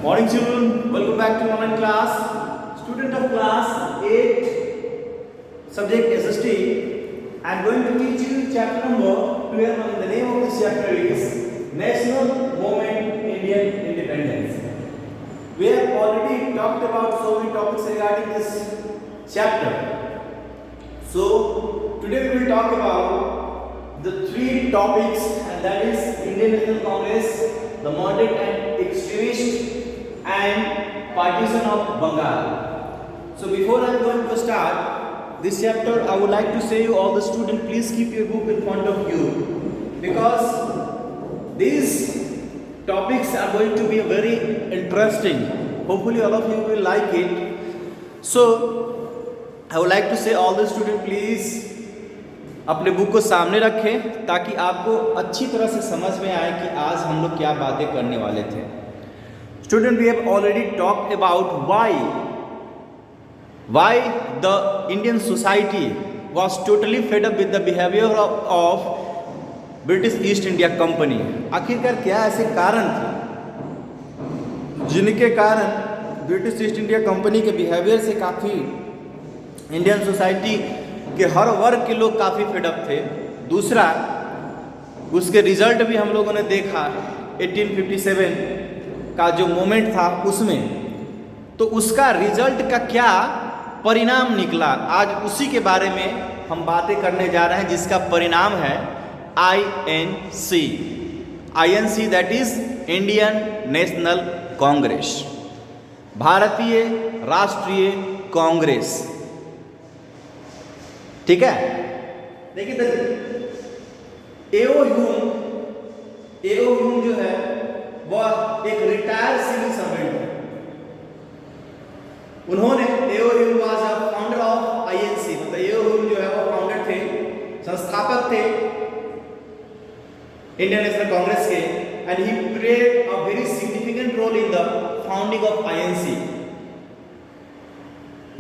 Morning children, welcome back to online class. Student of class 8, subject SST. I am going to teach you chapter number 12 and the name of this chapter is National Movement Indian Independence. We have already talked about so many topics regarding this chapter. So today we will talk about the three topics, and that is Indian National Congress, the moderate and extremist, and partition of Bengal. So before I am going to start this chapter, I would like to say you all the students, please keep your book in front of you, because these topics are going to be very interesting. Hopefully all of you will like it. So I would like to say all the students, please अपने book को सामने रखें ताकि आपको अच्छी तरह से समझ में आए कि आज हम लोग क्या बातें करने वाले थे. Student, we have already talked about why the Indian society was totally fed up with the behavior of British East India Company. आखिरकार क्या ऐसे कारण थे जिनके कारण ब्रिटिश ईस्ट इंडिया कंपनी के बिहेवियर से काफ़ी इंडियन सोसाइटी के हर वर्ग के लोग काफ़ी फेडअप थे. दूसरा, उसके रिजल्ट भी हम लोगों ने देखा 1857 का जो मोमेंट था उसमें, तो उसका रिजल्ट का क्या परिणाम निकला, आज उसी के बारे में हम बातें करने जा रहे हैं, जिसका परिणाम है INC, that is Indian National Congress, भारतीय राष्ट्रीय कांग्रेस. ठीक है, देखिए एओ ह्यूम जो है वह एक रिटायर्ड सिविल सर्वेंट है. उन्होंने A O Hume was a founder of INC, मतलब एओ ह्यूम जो है वो फाउंडर थे, संस्थापक थे इंडियन नेशनल कांग्रेस के, and he played a very significant role in the founding of INC.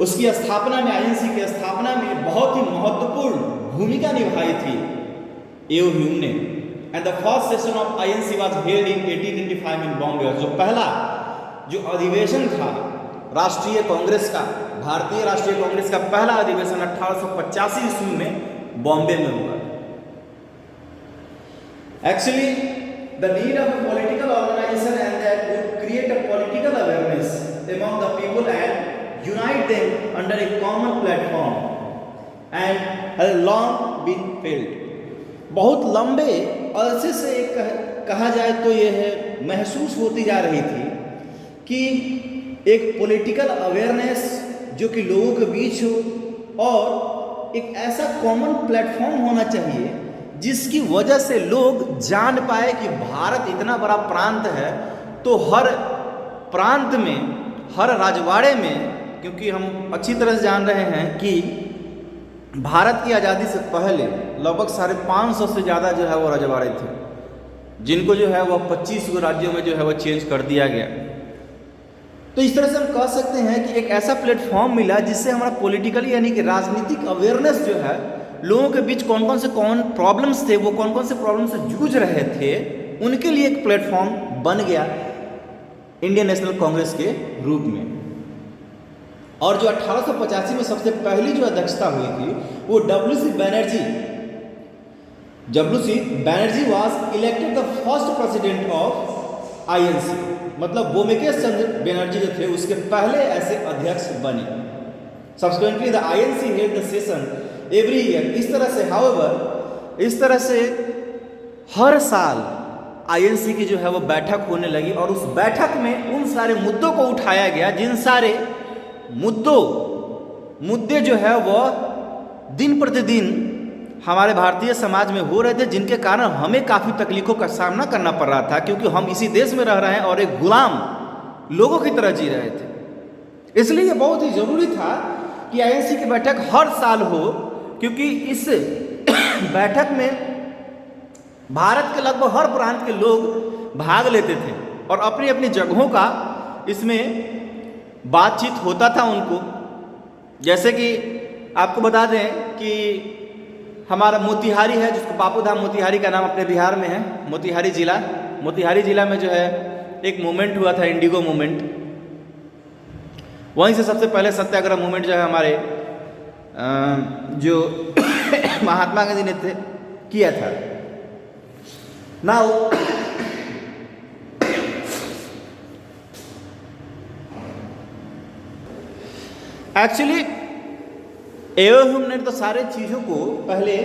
उसकी स्थापना में, INC की स्थापना में बहुत ही महत्वपूर्ण भूमिका निभाई थी एओ ह्यूम ने. And the first session of INC was held in 1895 इन बॉम्बे. जो पहला जो अधिवेशन था राष्ट्रीय कांग्रेस का, भारतीय राष्ट्रीय कांग्रेस का पहला अधिवेशन 1885 ईस्वी में बॉम्बे में हुआ. Actually the need of a political organization and that would create a political awareness among the people and unite them under a common platform and has long been felt. बहुत लंबे अरसे से कहा जाए तो यह महसूस होती जा रही थी कि एक पॉलिटिकल अवेयरनेस जो कि लोगों के बीच हो और एक ऐसा कॉमन प्लेटफॉर्म होना चाहिए जिसकी वजह से लोग जान पाए कि भारत इतना बड़ा प्रांत है, तो हर प्रांत में, हर राजवाड़े में, क्योंकि हम अच्छी तरह से जान रहे हैं कि भारत की आज़ादी से पहले लगभग 550 से ज़्यादा जो है वो रजवाड़े थे, जिनको जो है वह 25 राज्यों में जो है वह चेंज कर दिया गया. तो इस तरह से हम कह सकते हैं कि एक ऐसा प्लेटफॉर्म मिला जिससे हमारा पॉलिटिकली यानी कि राजनीतिक अवेयरनेस जो है, लोगों के बीच कौन कौन प्रॉब्लम्स थे, वो कौन से प्रॉब्लम से जूझ रहे थे, उनके लिए एक प्लेटफॉर्म बन गया इंडियन नेशनल कांग्रेस के रूप में. और जो 1885 में सबसे पहली जो अध्यक्षता हुई थी वो WC Banerjee was elected the first president of INC. मतलब बोमेकेश चंद्र बनर्जी जो थे उसके पहले ऐसे अध्यक्ष बने. Subsequently the INC held the session every year. इस तरह से हर साल INC की जो है वो बैठक होने लगी, और उस बैठक में उन सारे मुद्दों को उठाया गया जिन सारे मुद्दे जो है वह दिन प्रतिदिन हमारे भारतीय समाज में हो रहे थे, जिनके कारण हमें काफ़ी तकलीफों का सामना करना पड़ रहा था, क्योंकि हम इसी देश में रह रहे हैं और एक गुलाम लोगों की तरह जी रहे थे. इसलिए ये बहुत ही ज़रूरी था कि INC की बैठक हर साल हो, क्योंकि इस बैठक में भारत के लगभग हर प्रांत के लोग भाग लेते थे और अपनी अपनी जगहों का इसमें बातचीत होता था उनको. जैसे कि आपको बता दें कि हमारा मोतिहारी है, जिसको बापूधाम मोतिहारी का नाम अपने बिहार में है, मोतिहारी जिला, मोतिहारी जिला में जो है एक मूवमेंट हुआ था, इंडिगो मूवमेंट। वहीं से सबसे पहले सत्याग्रह मूवमेंट जो है हमारे जो महात्मा गांधी ने किया था। नाउ एक्चुअली हमने तो सारे चीज़ों को पहले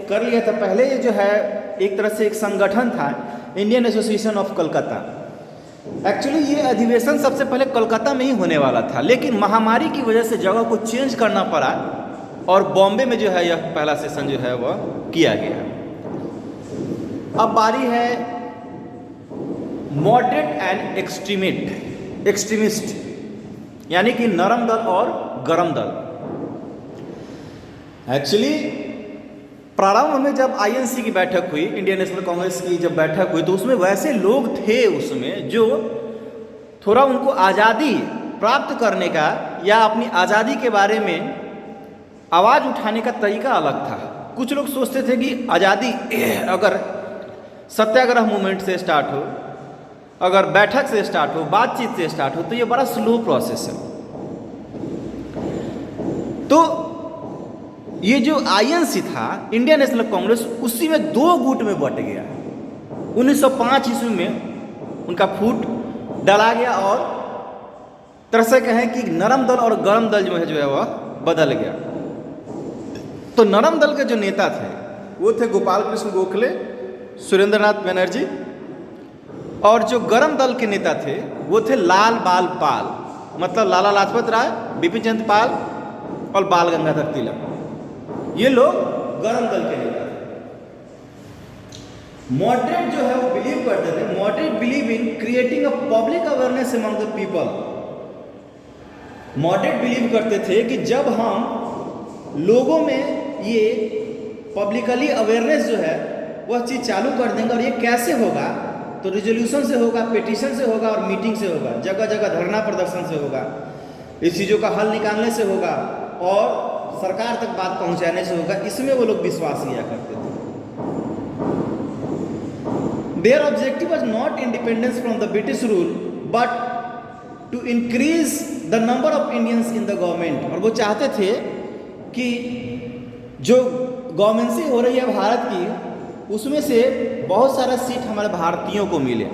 कर लिया था। पहले ये जो है एक तरह से एक संगठन था, Indian association of Calcutta. Actually ये अधिवेशन सबसे पहले कोलकाता में ही होने वाला था, लेकिन महामारी की वजह से जगह को चेंज करना पड़ा और बॉम्बे में जो है यह पहला सेशन जो है वह किया गया। अब बारी है मॉडरेट एंड एक्सट्रीमिस्ट, यानी कि नरम दल और गरम दल। एक्चुअली प्रारंभ में जब आईएनसी की बैठक हुई, इंडियन नेशनल कांग्रेस की जब बैठक हुई, तो उसमें वैसे लोग थे उसमें जो थोड़ा उनको आज़ादी प्राप्त करने का या अपनी आज़ादी के बारे में आवाज़ उठाने का तरीका अलग था। कुछ लोग सोचते थे कि आज़ादी अगर सत्याग्रह मूवमेंट से स्टार्ट हो, अगर बैठक से स्टार्ट हो, बातचीत से स्टार्ट हो, तो ये बड़ा स्लो प्रोसेस है। तो ये जो आईएनसी था, इंडियन नेशनल कांग्रेस, उसी में दो गुट में बट गया। 1905 ईस्वी में उनका फूट डाला गया और तरह से कहें कि नरम दल और गरम दल जो है वह बदल गया। तो नरम दल के जो नेता थे वो थे गोपाल कृष्ण गोखले, सुरेंद्रनाथ बनर्जी, और जो गरम दल के नेता थे वो थे लाल बाल पाल, मतलब लाला लाजपत राय, बिपिन चंद्र पाल और बाल गंगाधर तिलक। ये लोग गरम दल के नेता थे। मॉडरेट जो है वो बिलीव करते थे, moderate believe in creating a public awareness among the people. Moderate believe करते थे कि जब हम लोगों में ये पब्लिकली अवेयरनेस जो है वह चीज़ चालू कर देंगे, और ये कैसे होगा, तो रिजोल्यूशन से होगा, पिटीशन से होगा और मीटिंग से होगा, जगह जगह धरना प्रदर्शन से होगा, इस चीज़ों का हल निकालने से होगा और सरकार तक बात पहुंचाने से होगा। इसमें वो लोग विश्वास किया करते थे। Their objective was not independence from the British rule but to increase the number of Indians in the government. और वो चाहते थे कि जो गवर्नमेंसी हो रही है भारत की, उसमें से बहुत सारा सीट हमारे भारतीयों को मिले।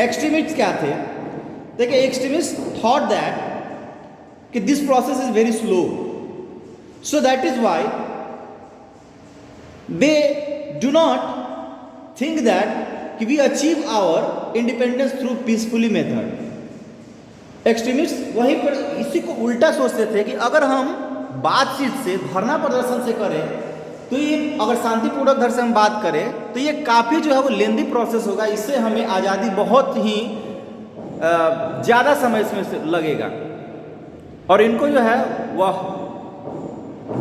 एक्सट्रीमिस्ट क्या थे? देखिए, एक्सट्रीमिस्ट थॉट दैट कि this process is very slow, so that is why they do not think that कि we achieve our independence through peacefully method. Extremist वहीं पर इसी को उल्टा सोचते थे कि अगर हम बातचीत से, धरना प्रदर्शन से करें, तो ये अगर शांतिपूर्वक ढंग से हम बात करें तो ये काफ़ी जो है वो लेंदी प्रोसेस होगा, इससे हमें आज़ादी बहुत ही ज़्यादा समय इसमें से लगेगा। और इनको जो है वह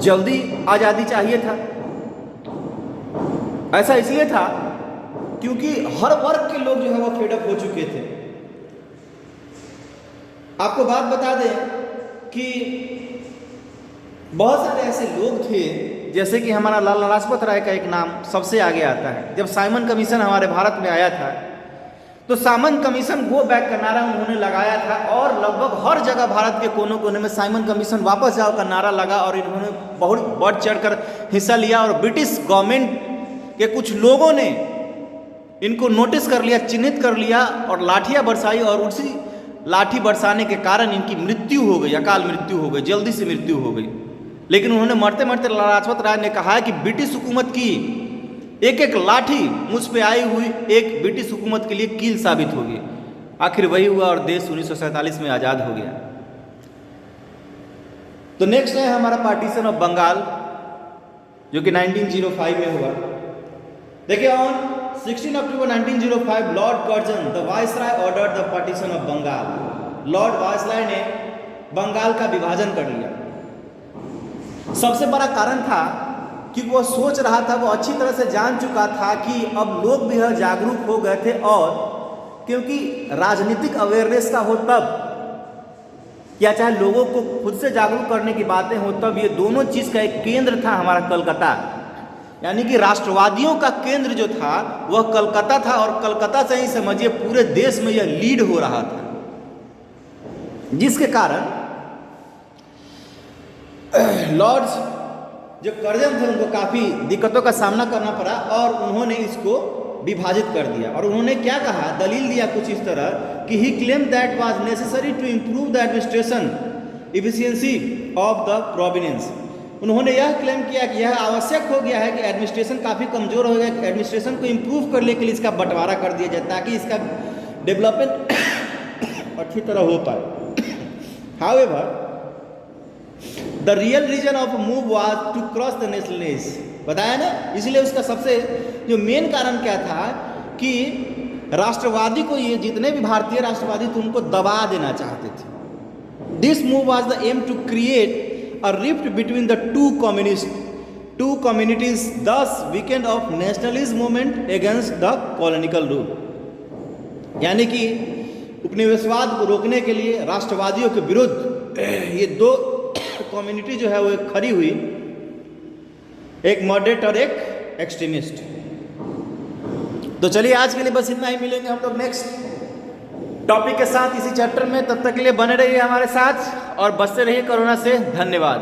जल्दी आज़ादी चाहिए था। ऐसा इसलिए था क्योंकि हर वर्ग के लोग जो है वो फेडअप हो चुके थे। आपको बात बता दें कि बहुत सारे ऐसे लोग थे, जैसे कि हमारा लाला लाजपत राय का एक नाम सबसे आगे आता है। जब साइमन कमीशन हमारे भारत में आया था, तो साइमन कमीशन गो बैक का नारा उन्होंने लगाया था, और लगभग हर जगह भारत के कोनों कोने में साइमन कमीशन वापस जाओ का नारा लगा, और इन्होंने बहुत बढ़ चढ़कर हिस्सा लिया। और ब्रिटिश गवर्नमेंट के कुछ लोगों ने इनको नोटिस कर लिया, चिन्हित कर लिया और लाठियाँ बरसाई, और उसी लाठी बरसाने के कारण इनकी मृत्यु हो गई, अकाल मृत्यु हो गई, जल्दी से मृत्यु हो गई। लेकिन उन्होंने मरते मरते लाला लाजपत राय ने कहा है कि ब्रिटिश हुकूमत की एक एक लाठी मुझ पे आई हुई एक ब्रिटिश हुकूमत के लिए कील साबित होगी। आखिर वही हुआ और देश 1947 में आज़ाद हो गया। तो नेक्स्ट है हमारा पार्टीशन ऑफ बंगाल, जो कि 1905 में हुआ। देखिए, on 16 October 1905 Lord Curzon the viceroy ordered the partition of Bengal. Lord viceroy ने बंगाल का विभाजन कर लिया। सबसे बड़ा कारण था कि वो सोच रहा था, वो अच्छी तरह से जान चुका था कि अब लोग भी जागरूक हो गए थे, और क्योंकि राजनीतिक अवेयरनेस का हो तब, या चाहे लोगों को खुद से जागरूक करने की बातें हो तब, ये दोनों चीज़ का एक केंद्र था हमारा कलकत्ता। यानी कि राष्ट्रवादियों का केंद्र जो था वह कलकत्ता था, और कलकत्ता से ही समझिए पूरे देश में यह लीड हो रहा था, जिसके कारण लॉर्ड्स जो कर्जन थे उनको काफ़ी दिक्कतों का सामना करना पड़ा, और उन्होंने इसको विभाजित कर दिया। और उन्होंने क्या कहा, दलील दिया कुछ इस तरह कि he claim that was necessary to improve the administration efficiency of the providence. उन्होंने यह क्लेम किया कि यह आवश्यक हो गया है कि एडमिनिस्ट्रेशन काफ़ी कमज़ोर हो गया, कि एडमिनिस्ट्रेशन को इम्प्रूव करने के लिए इसका बंटवारा कर दिया जाए ताकि इसका डेवलपमेंट अच्छी तरह हो पाए। However the real reason of move was to crush the nationalism, बताया ना, इसलिए उसका सबसे जो मेन कारण क्या था कि राष्ट्रवादी को, ये जितने भी भारतीय राष्ट्रवादी थे उनको दबा देना चाहते थे। This move was the aim to create a rift between the two communities, thus weakened of nationalism movement against the colonial rule. यानी कि उपनिवेशवाद को रोकने के लिए राष्ट्रवादियों के विरुद्ध ये दो कम्युनिटी जो है वो एक खड़ी हुई, एक मॉडरेट और एक एक्सट्रीमिस्ट। तो चलिए आज के लिए बस इतना ही, मिलेंगे हम लोग नेक्स्ट टॉपिक के साथ इसी चैप्टर में। तब तक के लिए बने रहिए हमारे साथ और बचते रहिए कोरोना से। धन्यवाद।